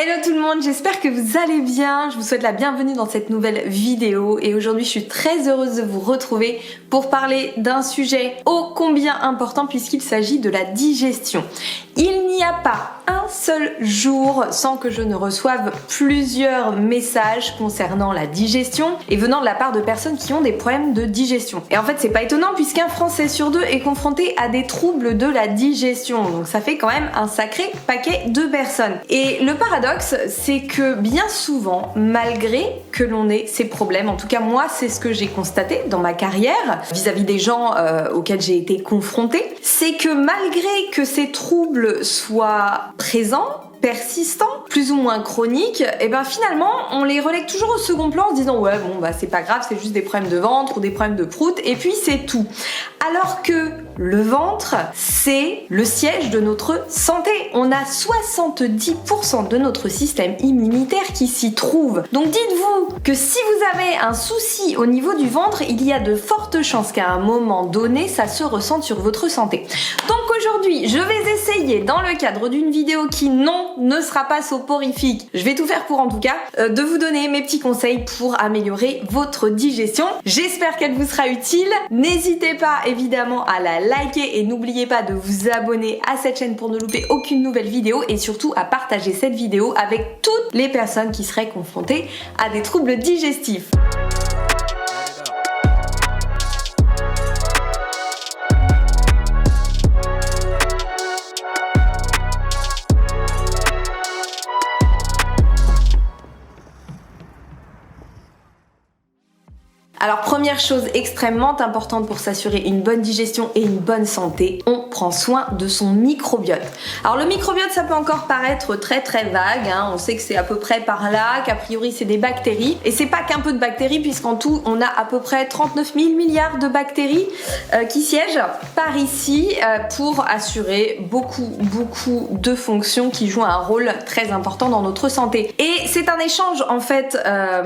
Hello tout le monde, j'espère que vous allez bien. Je vous souhaite la bienvenue dans cette nouvelle vidéo et aujourd'hui je suis très heureuse de vous retrouver pour parler d'un sujet ô combien important puisqu'il s'agit de la digestion. Il n'y a pas un seul jour sans que je ne reçoive plusieurs messages concernant la digestion et venant de la part de personnes qui ont des problèmes de digestion. Et en fait c'est pas étonnant puisqu'un Français sur deux est confronté à des troubles de la digestion, donc ça fait quand même un sacré paquet de personnes. Et le paradoxe c'est que bien souvent, malgré que l'on ait ces problèmes, en tout cas moi c'est ce que j'ai constaté dans ma carrière vis-à-vis des gens auxquels j'ai été confrontée, c'est que malgré que ces troubles soient présents, persistants, plus ou moins chroniques, et ben finalement on les relègue toujours au second plan en se disant ouais bon bah c'est pas grave, c'est juste des problèmes de ventre ou des problèmes de prout et puis c'est tout. Alors que le ventre c'est le siège de notre santé. On a 70% de notre système immunitaire qui s'y trouve. Donc dites-vous que si vous avez un souci au niveau du ventre, il y a de fortes chances qu'à un moment donné ça se ressente sur votre santé. Donc aujourd'hui je vais essayer dans le cadre d'une vidéo qui ne sera pas soporifique, je vais tout faire pour en tout cas de vous donner mes petits conseils pour améliorer votre digestion. J'espère qu'elle vous sera utile. N'hésitez pas évidemment à la liker et n'oubliez pas de vous abonner à cette chaîne pour ne louper aucune nouvelle vidéo et surtout à partager cette vidéo avec toutes les personnes qui seraient confrontées à des troubles digestifs. Alors première chose extrêmement importante pour s'assurer une bonne digestion et une bonne santé, on prend soin de son microbiote. Alors le microbiote ça peut encore paraître très vague, hein. On sait que c'est à peu près par là, qu'a priori c'est des bactéries et c'est pas qu'un peu de bactéries puisqu'en tout on a à peu près 39 000 milliards de bactéries qui siègent par ici pour assurer beaucoup de fonctions qui jouent un rôle très important dans notre santé. Et c'est un échange en fait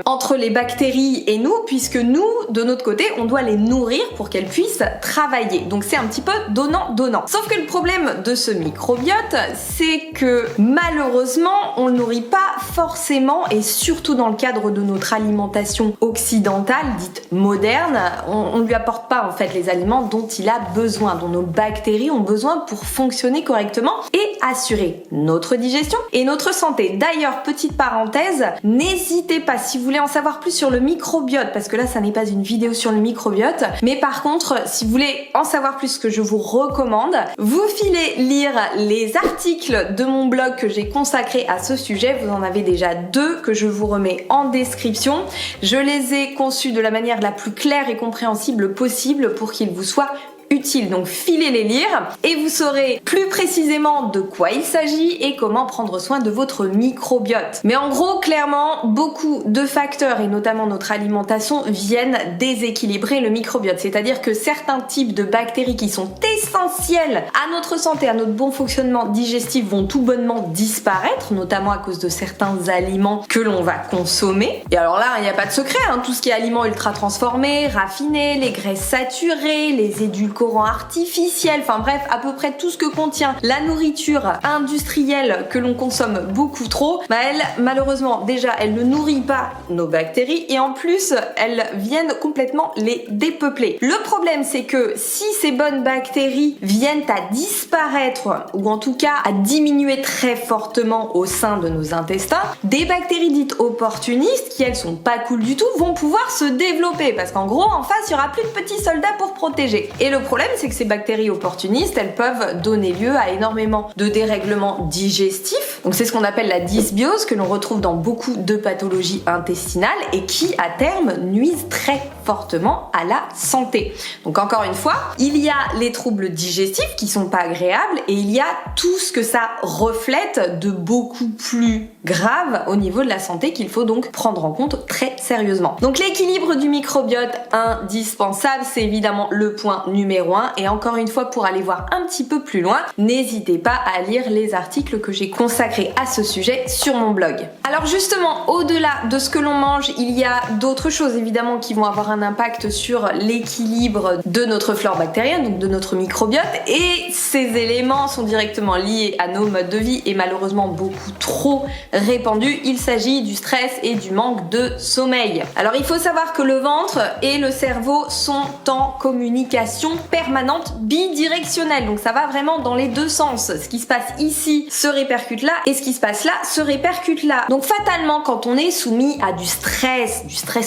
entre les bactéries et nous puisque nous de notre côté, on doit les nourrir pour qu'elles puissent travailler. Donc c'est un petit peu donnant-donnant. Sauf que le problème de ce microbiote, c'est que malheureusement, on le nourrit pas forcément et surtout dans le cadre de notre alimentation occidentale, dite moderne, on ne lui apporte pas en fait les aliments dont il a besoin, dont nos bactéries ont besoin pour fonctionner correctement et assurer notre digestion et notre santé. D'ailleurs, petite parenthèse, n'hésitez pas si vous voulez en savoir plus sur le microbiote, parce que là ça n'est pas une vidéo sur le microbiote, mais par contre si vous voulez en savoir plus, ce que je vous recommande, vous filez lire les articles de mon blog que j'ai consacré à ce sujet. Vous en avez déjà 2 que je vous remets en description. Je les ai conçus de la manière la plus claire et compréhensible possible pour qu'ils vous soient utile. Donc filez les lire et vous saurez plus précisément de quoi il s'agit et comment prendre soin de votre microbiote. Mais en gros, clairement, beaucoup de facteurs et notamment notre alimentation viennent déséquilibrer le microbiote. C'est-à-dire que certains types de bactéries qui sont essentielles à notre santé, à notre bon fonctionnement digestif vont tout bonnement disparaître, notamment à cause de certains aliments que l'on va consommer. Et alors là, il n'y a pas de secret, hein, tout ce qui est aliments ultra transformés, raffinés, les graisses saturées, les édulcorants artificiels, enfin bref, à peu près tout ce que contient la nourriture industrielle que l'on consomme beaucoup trop, bah elle, malheureusement, déjà, elle ne nourrit pas nos bactéries et en plus, elles viennent complètement les dépeupler. Le problème, c'est que si ces bonnes bactéries viennent à disparaître ou en tout cas à diminuer très fortement au sein de nos intestins, des bactéries dites opportunistes, qui elles sont pas cool du tout, vont pouvoir se développer parce qu'en gros, en face, il y aura plus de petits soldats pour protéger. Et le problème, c'est que ces bactéries opportunistes, elles peuvent donner lieu à énormément de dérèglements digestifs. Donc c'est ce qu'on appelle la dysbiose, que l'on retrouve dans beaucoup de pathologies intestinales et qui, à terme, nuisent très fortement à la santé. Donc encore une fois, il y a les troubles digestifs qui sont pas agréables et il y a tout ce que ça reflète de beaucoup plus grave au niveau de la santé qu'il faut donc prendre en compte très sérieusement. Donc l'équilibre du microbiote indispensable, c'est évidemment le point numéro 1 et encore une fois, pour aller voir un petit peu plus loin, n'hésitez pas à lire les articles que j'ai consacrés à ce sujet sur mon blog. Alors justement, au-delà de ce que l'on mange, il y a d'autres choses évidemment qui vont avoir un impact sur l'équilibre de notre flore bactérienne, donc de notre microbiote, et ces éléments sont directement liés à nos modes de vie et malheureusement beaucoup trop répandus. Il s'agit du stress et du manque de sommeil. Alors il faut savoir que le ventre et le cerveau sont en communication permanente bidirectionnelle, donc ça va vraiment dans les deux sens. Ce qui se passe ici se répercute là et ce qui se passe là se répercute là. Donc fatalement, quand on est soumis à du stress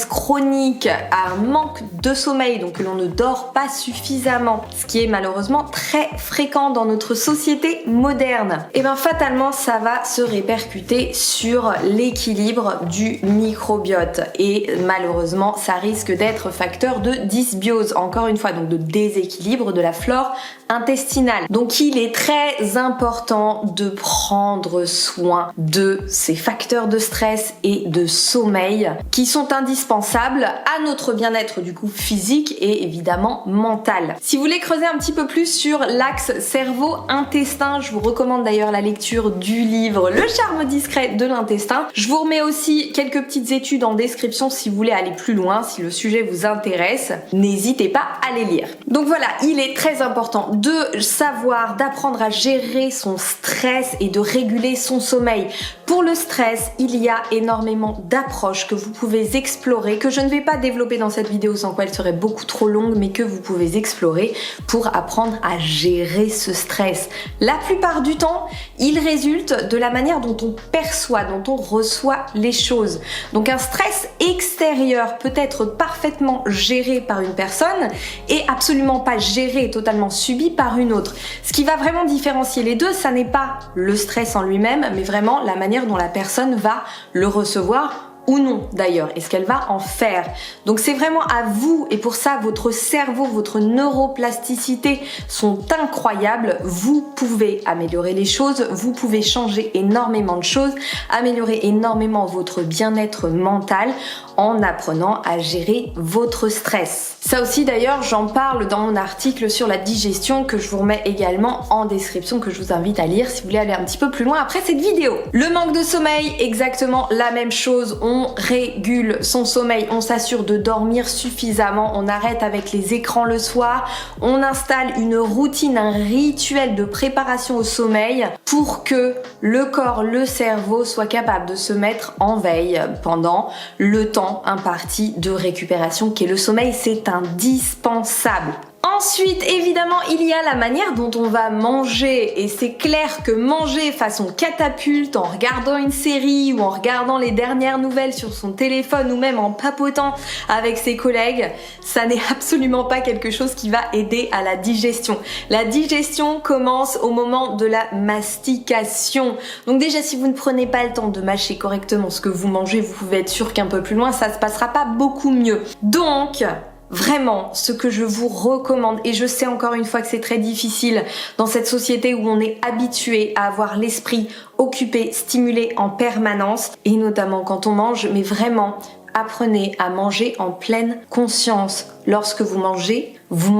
chronique, à un manque de sommeil, donc que l'on ne dort pas suffisamment, ce qui est malheureusement très fréquent dans notre société moderne, et bien fatalement ça va se répercuter sur l'équilibre du microbiote et malheureusement ça risque d'être facteur de dysbiose, encore une fois, donc de déséquilibre de la flore intestinale. Donc il est très important de prendre soin de ces facteurs de stress et de sommeil qui sont indispensables à notre bien-être du coup physique et évidemment mental. Si vous voulez creuser un petit peu plus sur l'axe cerveau-intestin, je vous recommande d'ailleurs la lecture du livre Le charme discret de l'intestin. Je vous remets aussi quelques petites études en description si vous voulez aller plus loin, si le sujet vous intéresse, n'hésitez pas à les lire. Donc voilà, il est très important de savoir, d'apprendre à gérer son stress et de réguler son sommeil. Pour le stress, il y a énormément d'approches que vous pouvez explorer, que je ne vais pas développer dans cette vidéo sans quoi elle serait beaucoup trop longue, mais que vous pouvez explorer pour apprendre à gérer ce stress. La plupart du temps, il résulte de la manière dont on perçoit, dont on reçoit les choses. Donc un stress extérieur peut être parfaitement géré par une personne et absolument pas géré et totalement subi par une autre. Ce qui va vraiment différencier les deux, ça n'est pas le stress en lui-même, mais vraiment la manière dont la personne va le recevoir ou non d'ailleurs, et ce qu'elle va en faire. Donc c'est vraiment à vous, et pour ça votre cerveau, votre neuroplasticité sont incroyables. Vous pouvez améliorer les choses, vous pouvez changer énormément de choses, améliorer énormément votre bien-être mental en apprenant à gérer votre stress. Ça aussi d'ailleurs, j'en parle dans mon article sur la digestion que je vous remets également en description, que je vous invite à lire si vous voulez aller un petit peu plus loin après cette vidéo. Le manque de sommeil, exactement la même chose. On régule son sommeil, on s'assure de dormir suffisamment, on arrête avec les écrans le soir, on installe une routine, un rituel de préparation au sommeil pour que le corps, le cerveau soit capable de se mettre en veille pendant le temps imparti de récupération qu'est le sommeil. C'est indispensable. Ensuite, évidemment, il y a la manière dont on va manger, et c'est clair que manger façon catapulte en regardant une série ou en regardant les dernières nouvelles sur son téléphone ou même en papotant avec ses collègues, ça n'est absolument pas quelque chose qui va aider à la digestion. La digestion commence au moment de la mastication. Donc déjà, si vous ne prenez pas le temps de mâcher correctement ce que vous mangez, vous pouvez être sûr qu'un peu plus loin, ça se passera pas beaucoup mieux. Donc, vraiment, ce que je vous recommande, et je sais encore une fois que c'est très difficile dans cette société où on est habitué à avoir l'esprit occupé, stimulé en permanence, et notamment quand on mange, mais vraiment, apprenez à manger en pleine conscience. Lorsque vous mangez, vous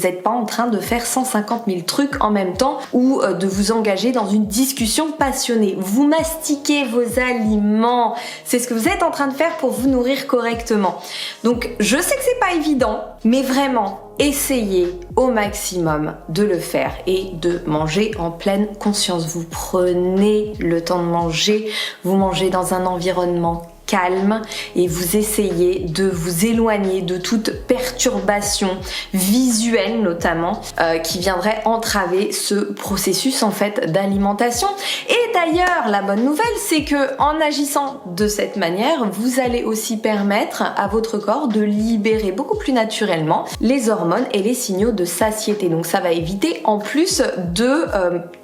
n'êtes pas en train de faire 150 000 trucs en même temps ou de vous engager dans une discussion passionnée. Vous mastiquez vos aliments, c'est ce que vous êtes en train de faire pour vous nourrir correctement. Donc je sais que c'est pas évident, mais vraiment, essayez au maximum de le faire et de manger en pleine conscience. Vous prenez le temps de manger, vous mangez dans un environnement calme et vous essayez de vous éloigner de toute perturbation visuelle notamment qui viendrait entraver ce processus en fait d'alimentation. Et d'ailleurs, la bonne nouvelle, c'est que en agissant de cette manière, vous allez aussi permettre à votre corps de libérer beaucoup plus naturellement les hormones et les signaux de satiété. Donc ça va éviter en plus de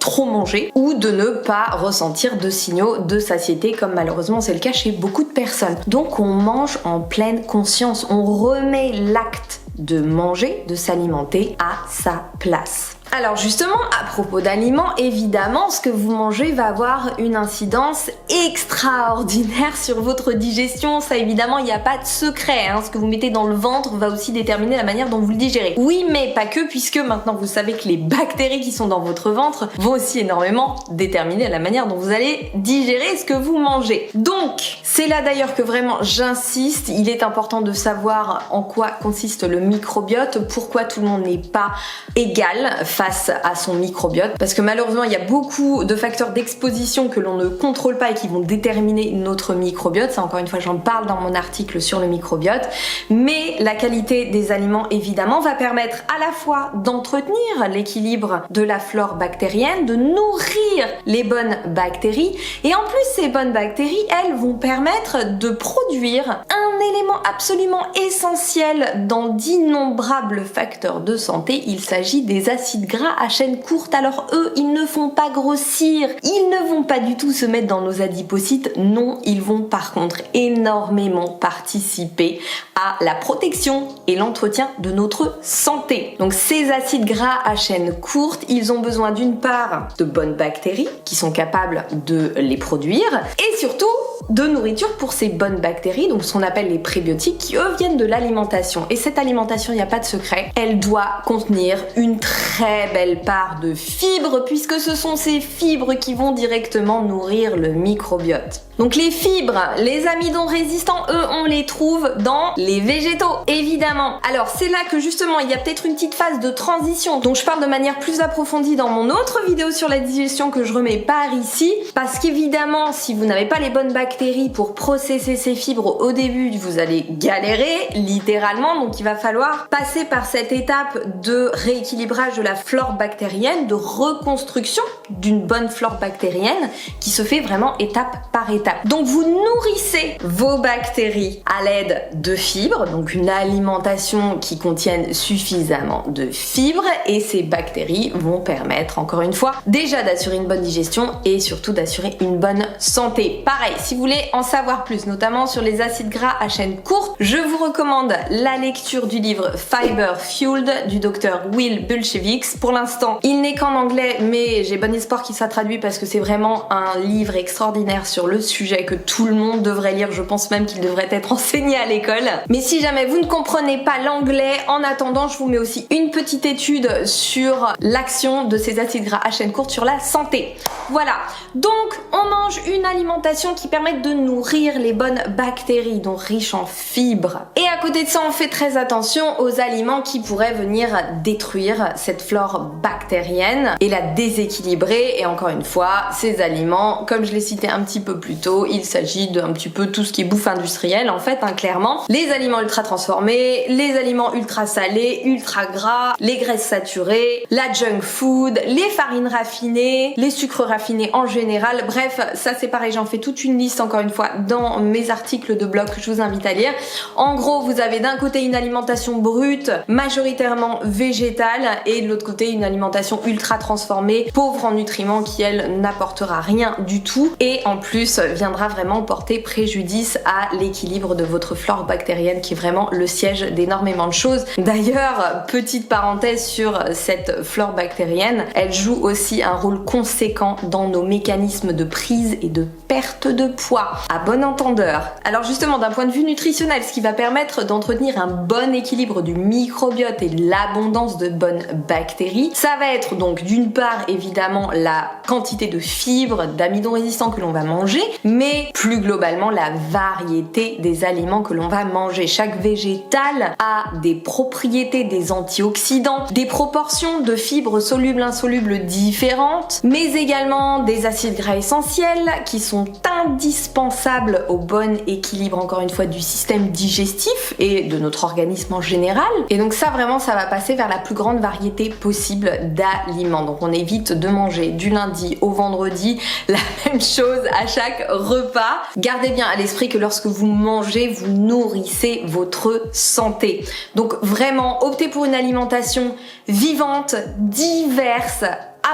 trop manger ou de ne pas ressentir de signaux de satiété comme malheureusement c'est le cas chez beaucoup de personnes. Donc on mange en pleine conscience, on remet l'acte de manger, de s'alimenter à sa place. Alors justement, à propos d'aliments, évidemment, ce que vous mangez va avoir une incidence extraordinaire sur votre digestion. Ça, évidemment, il n'y a pas de secret. Ce que vous mettez dans le ventre va aussi déterminer la manière dont vous le digérez. Oui, mais pas que, puisque maintenant vous savez que les bactéries qui sont dans votre ventre vont aussi énormément déterminer la manière dont vous allez digérer ce que vous mangez. Donc, C'est là d'ailleurs que vraiment j'insiste, il est important de savoir en quoi consiste le microbiote, pourquoi tout le monde n'est pas égal face à son microbiote, parce que malheureusement il y a beaucoup de facteurs d'exposition que l'on ne contrôle pas et qui vont déterminer notre microbiote. Ça, encore une fois, j'en parle dans mon article sur le microbiote. Mais la qualité des aliments, évidemment, va permettre à la fois d'entretenir l'équilibre de la flore bactérienne, de nourrir les bonnes bactéries, et en plus ces bonnes bactéries, elles vont permettre de produire un élément absolument essentiel dans d'innombrables facteurs de santé. Il s'agit des acides gras à chaîne courte. Alors eux, ils ne font pas grossir, ils ne vont pas du tout se mettre dans nos adipocytes, non, ils vont par contre énormément participer à la protection et l'entretien de notre santé. Donc ces acides gras à chaîne courte, ils ont besoin d'une part de bonnes bactéries qui sont capables de les produire et surtout de nourriture pour ces bonnes bactéries, donc ce qu'on appelle les prébiotiques, qui eux viennent de l'alimentation. Et cette alimentation, il n'y a pas de secret, elle doit contenir une très belle part de fibres, puisque ce sont ces fibres qui vont directement nourrir le microbiote. Donc les fibres, les amidons résistants, eux, on les trouve dans les végétaux, évidemment. Alors c'est là que justement, il y a peut-être une petite phase de transition dont je parle de manière plus approfondie dans mon autre vidéo sur la digestion que je remets par ici, parce qu'évidemment, si vous n'avez pas les bonnes bactéries pour processer ces fibres au début, vous allez galérer, littéralement, donc il va falloir passer par cette étape de rééquilibrage de la flore bactérienne, de reconstruction d'une bonne flore bactérienne qui se fait vraiment étape par étape. Donc vous nourrissez vos bactéries à l'aide de fibres, donc une alimentation qui contienne suffisamment de fibres, et ces bactéries vont permettre, encore une fois, déjà d'assurer une bonne digestion et surtout d'assurer une bonne santé. Pareil, si vous voulez en savoir plus, notamment sur les acides gras à chaîne courte, je vous recommande la lecture du livre Fiber Fueled du docteur Will Bulsiewicz. Pour l'instant, il n'est qu'en anglais, mais j'ai bon espoir qu'il soit traduit parce que c'est vraiment un livre extraordinaire sur le sujet que tout le monde devrait lire. Je pense même qu'il devrait être enseigné à l'école. Mais si jamais vous ne comprenez pas l'anglais, en attendant, je vous mets aussi une petite étude sur l'action de ces acides gras à chaîne courte sur la santé. Voilà. Donc, on mange une alimentation qui permet de nourrir les bonnes bactéries, donc riches en fibres. Et à côté de ça, on fait très attention aux aliments qui pourraient venir détruire cette flore bactérienne et la déséquilibrer. Et encore une fois, ces aliments, comme je l'ai cité un petit peu plus tôt, il s'agit d'un petit peu tout ce qui est bouffe industrielle, en fait, clairement. Les aliments ultra transformés, les aliments ultra salés, ultra gras, les graisses saturées, la junk food, les farines raffinées, les sucres raffinés en général. Bref, ça c'est pareil, j'en fais toute une liste encore une fois dans mes articles de blog que je vous invite à lire. En gros, vous avez d'un côté une alimentation brute, majoritairement végétale, et de l'autre côté une alimentation ultra transformée, pauvre en nutriments, qui elle n'apportera rien du tout et en plus viendra vraiment porter préjudice à l'équilibre de votre flore bactérienne, qui est vraiment le siège d'énormément de choses. D'ailleurs, petite parenthèse sur cette flore bactérienne, elle joue aussi un rôle conséquent dans nos mécanismes de prise et de perte de poids, à bon entendeur. Alors justement, d'un point de vue nutritionnel, ce qui va permettre d'entretenir un bon équilibre du microbiote et de l'abondance de bonnes bactéries, ça va être donc d'une part évidemment la quantité de fibres, d'amidons résistants que l'on va manger, mais plus globalement la variété des aliments que l'on va manger. Chaque végétal a des propriétés, des antioxydants, des proportions de fibres solubles, insolubles différentes, mais également des acides gras essentiels qui sont indispensables au bon équilibre, encore une fois, du système digestif et de notre organisme en général. Et donc ça, vraiment, ça va passer vers la plus grande variété possible d'aliments. Donc on évite de manger du lundi au vendredi la même chose à chaque repas. Gardez bien à l'esprit que lorsque vous mangez, vous nourrissez votre santé. Donc vraiment, optez pour une alimentation vivante, diverse,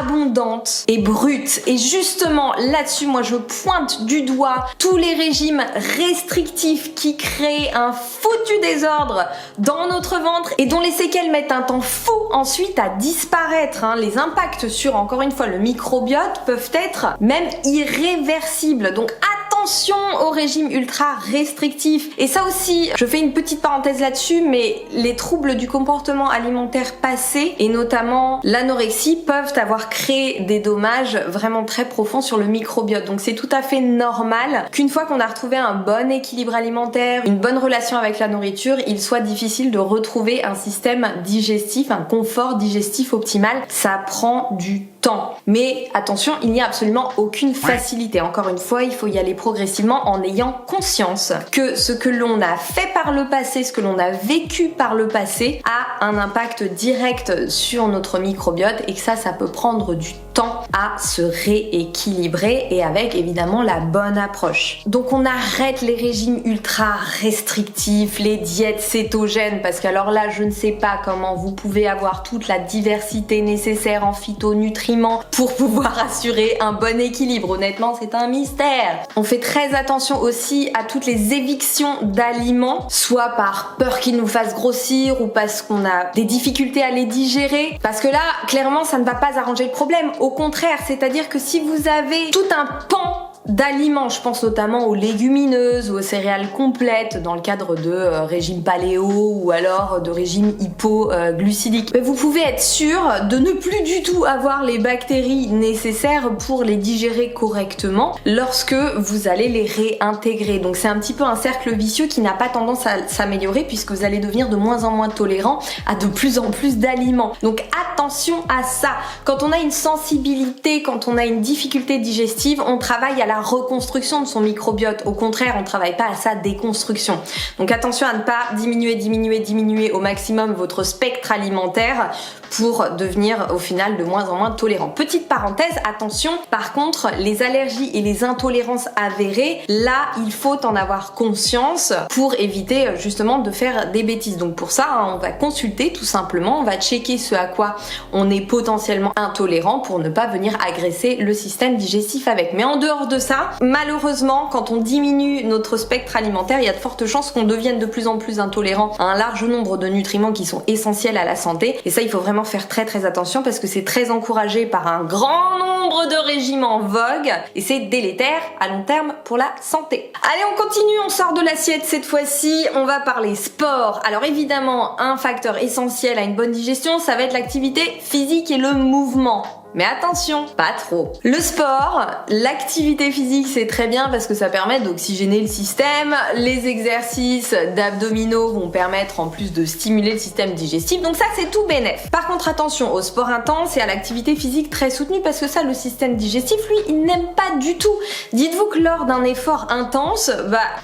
abondante et brute. Et justement là-dessus, moi je pointe du doigt tous les régimes restrictifs qui créent un foutu désordre dans notre ventre et dont les séquelles mettent un temps fou ensuite à disparaître. Les impacts sur, encore une fois, le microbiote peuvent être même irréversibles. Donc attention Attention au régime ultra restrictif. Et ça aussi, je fais une petite parenthèse là-dessus, mais les troubles du comportement alimentaire passé, et notamment l'anorexie, peuvent avoir créé des dommages vraiment très profonds sur le microbiote. Donc c'est tout à fait normal qu'une fois qu'on a retrouvé un bon équilibre alimentaire, une bonne relation avec la nourriture, il soit difficile de retrouver un système digestif, un confort digestif optimal. Ça prend du temps. Mais attention, il n'y a absolument aucune facilité. Encore une fois, il faut y aller progressivement en ayant conscience que ce que l'on a fait par le passé, ce que l'on a vécu par le passé, a un impact direct sur notre microbiote et que ça peut prendre du temps à se rééquilibrer et avec évidemment la bonne approche. Donc on arrête les régimes ultra restrictifs, les diètes cétogènes, parce qu'alors là, je ne sais pas comment vous pouvez avoir toute la diversité nécessaire en phytonutriments pour pouvoir assurer un bon équilibre. Honnêtement, c'est un mystère. On fait très attention aussi à toutes les évictions d'aliments, soit par peur qu'ils nous fassent grossir ou parce qu'on a des difficultés à les digérer. Parce que là, clairement, ça ne va pas arranger le problème. Au contraire, c'est-à-dire que si vous avez tout un pan d'aliments, je pense notamment aux légumineuses ou aux céréales complètes dans le cadre de régime paléo ou alors de régime hypoglucidique. Mais vous pouvez être sûr de ne plus du tout avoir les bactéries nécessaires pour les digérer correctement lorsque vous allez les réintégrer. Donc c'est un petit peu un cercle vicieux qui n'a pas tendance à s'améliorer puisque vous allez devenir de moins en moins tolérant à de plus en plus d'aliments. Donc attention à ça. Quand on a une sensibilité, quand on a une difficulté digestive, on travaille à la reconstruction de son microbiote. Au contraire, on travaille pas à sa déconstruction. Donc attention à ne pas diminuer au maximum votre spectre alimentaire pour devenir au final de moins en moins tolérant. Petite parenthèse, attention, par contre, les allergies et les intolérances avérées, là, il faut en avoir conscience pour éviter justement de faire des bêtises. Donc pour ça, on va consulter tout simplement, on va checker ce à quoi on est potentiellement intolérant pour ne pas venir agresser le système digestif avec. Mais en dehors de ça, malheureusement, quand on diminue notre spectre alimentaire, il y a de fortes chances qu'on devienne de plus en plus intolérant à un large nombre de nutriments qui sont essentiels à la santé. Et ça, il faut vraiment faire très attention parce que c'est très encouragé par un grand nombre de régimes en vogue et c'est délétère à long terme pour la santé. Allez, on continue, on sort de l'assiette cette fois-ci, on va parler sport. Alors évidemment, un facteur essentiel à une bonne digestion, ça va être l'activité physique et le mouvement. Mais attention, pas trop. Le sport, l'activité physique, c'est très bien parce que ça permet d'oxygéner le système. Les exercices d'abdominaux vont permettre en plus de stimuler le système digestif. Donc ça, c'est tout bénef. Par contre, attention au sport intense et à l'activité physique très soutenue parce que ça, le système digestif, lui, il n'aime pas du tout. Dites-vous que lors d'un effort intense,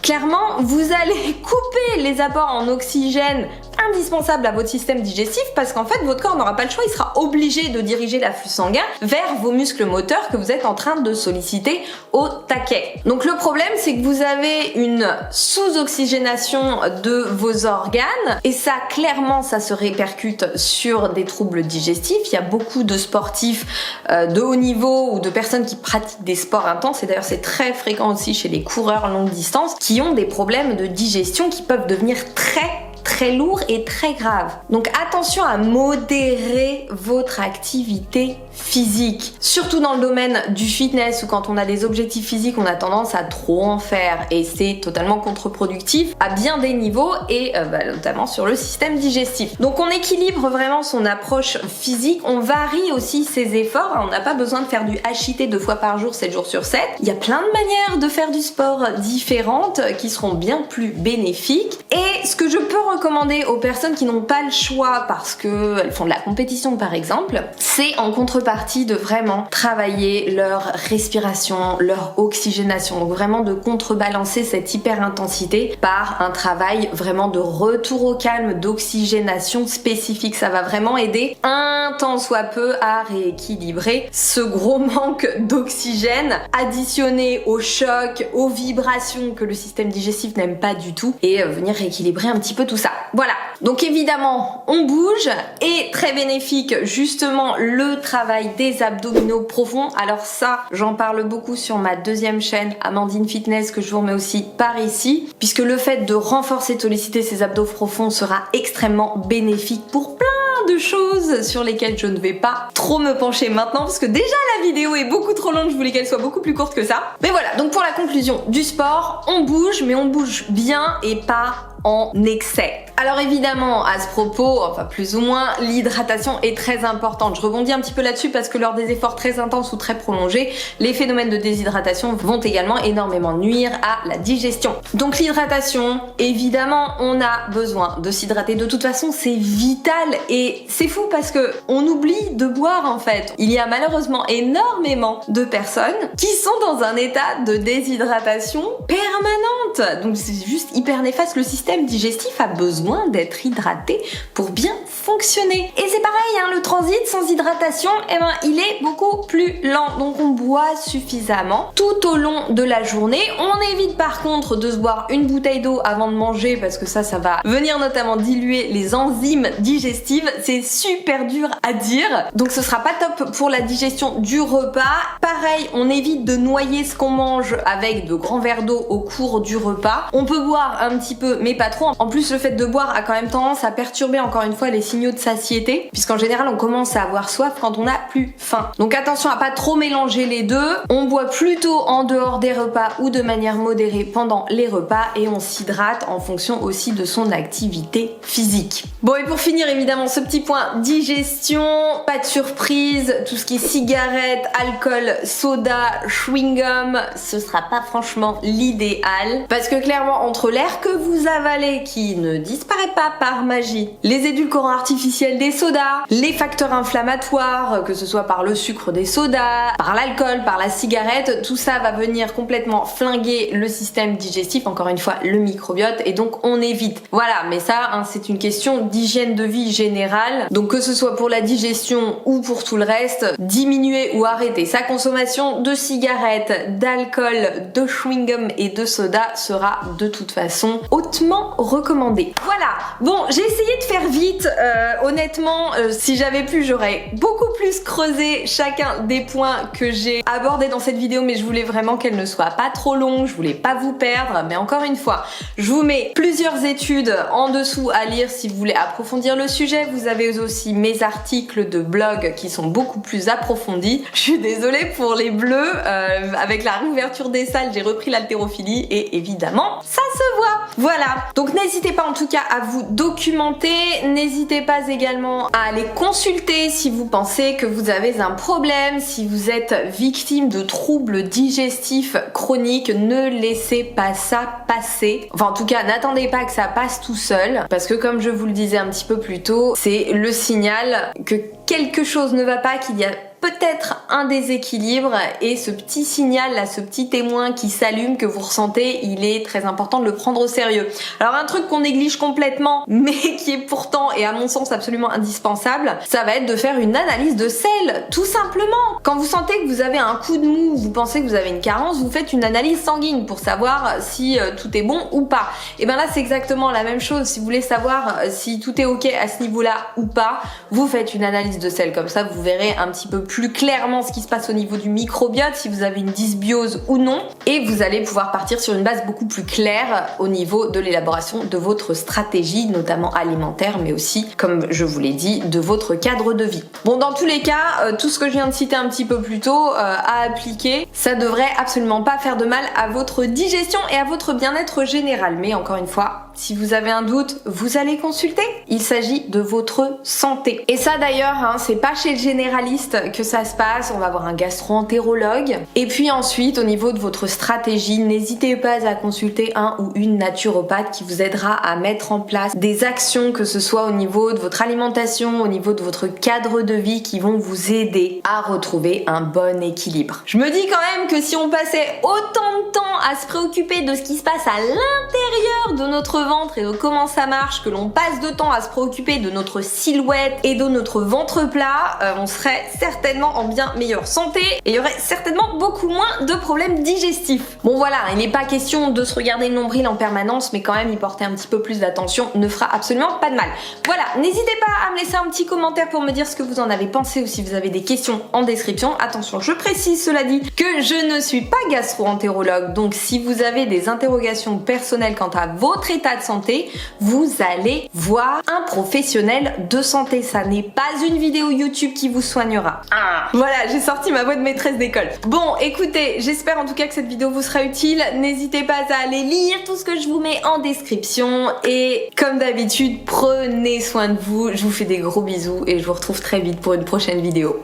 clairement, vous allez couper les apports en oxygène indispensables à votre système digestif parce qu'en fait, votre corps n'aura pas le choix, il sera obligé de diriger l'afflux sanguin vers vos muscles moteurs que vous êtes en train de solliciter au taquet. Donc le problème, c'est que vous avez une sous-oxygénation de vos organes et ça, clairement, ça se répercute sur des troubles digestifs. Il y a beaucoup de sportifs de haut niveau ou de personnes qui pratiquent des sports intenses et d'ailleurs c'est très fréquent aussi chez les coureurs longue distance qui ont des problèmes de digestion qui peuvent devenir très lourd et très grave. Donc attention à modérer votre activité physique. Surtout dans le domaine du fitness où quand on a des objectifs physiques, on a tendance à trop en faire et c'est totalement contre-productif à bien des niveaux et notamment sur le système digestif. Donc on équilibre vraiment son approche physique, on varie aussi ses efforts, on n'a pas besoin de faire du HIIT 2 fois par jour, 7 jours sur 7. Il y a plein de manières de faire du sport différentes qui seront bien plus bénéfiques et ce que je peux recommander aux personnes qui n'ont pas le choix parce qu'elles font de la compétition par exemple, c'est en contrepartie de vraiment travailler leur respiration, leur oxygénation, donc vraiment de contrebalancer cette hyper-intensité par un travail vraiment de retour au calme, d'oxygénation spécifique. Ça va vraiment aider un tant soit peu à rééquilibrer ce gros manque d'oxygène additionné au choc, aux vibrations que le système digestif n'aime pas du tout et venir rééquilibrer un petit peu tout ça. Voilà, donc évidemment on bouge et très bénéfique justement le travail des abdominaux profonds. Alors ça, j'en parle beaucoup sur ma deuxième chaîne Amandine Fitness que je vous remets aussi par ici puisque le fait de renforcer, de solliciter ces abdos profonds sera extrêmement bénéfique pour plein de choses sur lesquelles je ne vais pas trop me pencher maintenant parce que déjà la vidéo est beaucoup trop longue, je voulais qu'elle soit beaucoup plus courte que ça. Mais voilà, donc pour la conclusion du sport, on bouge, mais on bouge bien et pas en excès. Alors évidemment, à ce propos, enfin plus ou moins, l'hydratation est très importante. Je rebondis un petit peu là-dessus parce que lors des efforts très intenses ou très prolongés, les phénomènes de déshydratation vont également énormément nuire à la digestion. Donc l'hydratation, évidemment, on a besoin de s'hydrater. De toute façon, c'est vital et c'est fou parce que on oublie de boire en fait. Il y a malheureusement énormément de personnes qui sont dans un état de déshydratation permanente. Donc c'est juste hyper néfaste. Le système digestif a besoin d'être hydraté pour bien fonctionner. Et c'est pareil, hein, le transit sans hydratation, il est beaucoup plus lent. Donc on boit suffisamment tout au long de la journée. On évite par contre de se boire une bouteille d'eau avant de manger parce que ça va venir notamment diluer les enzymes digestives. C'est super dur à dire. Donc ce sera pas top pour la digestion du repas. Pareil, on évite de noyer ce qu'on mange avec de grands verres d'eau au cours du repas. On peut boire un petit peu, mais pas trop. En plus, le fait de boire a quand même tendance à perturber encore une fois les signaux de satiété, puisqu'en général on commence à avoir soif quand on n'a plus faim. Donc attention à pas trop mélanger les deux. On boit plutôt en dehors des repas ou de manière modérée pendant les repas et on s'hydrate en fonction aussi de son activité physique. Bon, et pour finir évidemment ce petit point digestion, pas de surprise, tout ce qui est cigarettes, alcool, soda, chewing-gum, ce sera pas franchement l'idéal, parce que clairement entre l'air que vous avalez qui ne disparaît pas par magie, les édulcorants artificiels des sodas, les facteurs inflammatoires, que ce soit par le sucre des sodas, par l'alcool, par la cigarette, tout ça va venir complètement flinguer le système digestif, encore une fois le microbiote, et donc on évite. Voilà, mais ça hein, c'est une question d'hygiène de vie générale, donc que ce soit pour la digestion ou pour tout le reste, diminuer ou arrêter sa consommation de cigarettes, d'alcool, de chewing-gum et de soda sera de toute façon hautement recommandé. Voilà, bon, j'ai essayé de faire vite, honnêtement, si j'avais pu, j'aurais beaucoup plus creusé chacun des points que j'ai abordés dans cette vidéo, mais je voulais vraiment qu'elle ne soit pas trop longue, je voulais pas vous perdre, mais encore une fois, je vous mets plusieurs études en dessous à lire si vous voulez approfondir le sujet. Vous avez aussi mes articles de blog qui sont beaucoup plus approfondis. Je suis désolée pour les bleus, avec la réouverture des salles, j'ai repris l'haltérophilie et évidemment, ça se voit. Voilà, donc n'hésitez pas en tout cas à vous documenter, n'hésitez pas également à aller consulter si vous pensez que vous avez un problème, si vous êtes victime de troubles digestifs chroniques, ne laissez pas ça passer. Enfin en tout cas, n'attendez pas que ça passe tout seul, parce que comme je vous le disais un petit peu plus tôt, c'est le signal que quelque chose ne va pas, qu'il y a peut-être un déséquilibre, et ce petit signal là, ce petit témoin qui s'allume que vous ressentez, il est très important de le prendre au sérieux. Alors un truc qu'on néglige complètement mais qui est pourtant et à mon sens absolument indispensable, ça va être de faire une analyse de sel, tout simplement. Quand vous sentez que vous avez un coup de mou, vous pensez que vous avez une carence, vous faites une analyse sanguine pour savoir si tout est bon ou pas. Et bien là c'est exactement la même chose, si vous voulez savoir si tout est ok à ce niveau là ou pas, vous faites une analyse de sel, comme ça vous verrez un petit peu plus clairement ce qui se passe au niveau du microbiote, si vous avez une dysbiose ou non, et vous allez pouvoir partir sur une base beaucoup plus claire au niveau de l'élaboration de votre stratégie, notamment alimentaire, mais aussi, comme je vous l'ai dit, de votre cadre de vie. Bon, dans tous les cas, tout ce que je viens de citer un petit peu plus tôt à appliquer, ça devrait absolument pas faire de mal à votre digestion et à votre bien-être général. Mais encore une fois, si vous avez un doute, vous allez consulter. Il s'agit de votre santé. Et ça d'ailleurs, hein, c'est pas chez le généraliste que ça se passe. On va avoir un gastro-entérologue. Et puis ensuite, au niveau de votre stratégie, n'hésitez pas à consulter un ou une naturopathe qui vous aidera à mettre en place des actions, que ce soit au niveau de votre alimentation, au niveau de votre cadre de vie, qui vont vous aider à retrouver un bon équilibre. Je me dis quand même que si on passait autant de temps à se préoccuper de ce qui se passe à l'intérieur de notre ventre et de comment ça marche, que l'on passe de temps à se préoccuper de notre silhouette et de notre ventre plat, on serait certainement certainement en bien meilleure santé et il y aurait certainement beaucoup moins de problèmes digestifs. Bon voilà, il n'est pas question de se regarder le nombril en permanence, mais quand même y porter un petit peu plus d'attention ne fera absolument pas de mal. Voilà, n'hésitez pas à me laisser un petit commentaire pour me dire ce que vous en avez pensé ou si vous avez des questions en description. Attention, je précise cela dit que je ne suis pas gastro-entérologue, donc si vous avez des interrogations personnelles quant à votre état de santé, vous allez voir un professionnel de santé. Ça n'est pas une vidéo YouTube qui vous soignera. Voilà, j'ai sorti ma voix de maîtresse d'école. Bon, écoutez, j'espère en tout cas que cette vidéo vous sera utile. N'hésitez pas à aller lire tout ce que je vous mets en description et comme d'habitude, prenez soin de vous. Je vous fais des gros bisous et je vous retrouve très vite pour une prochaine vidéo.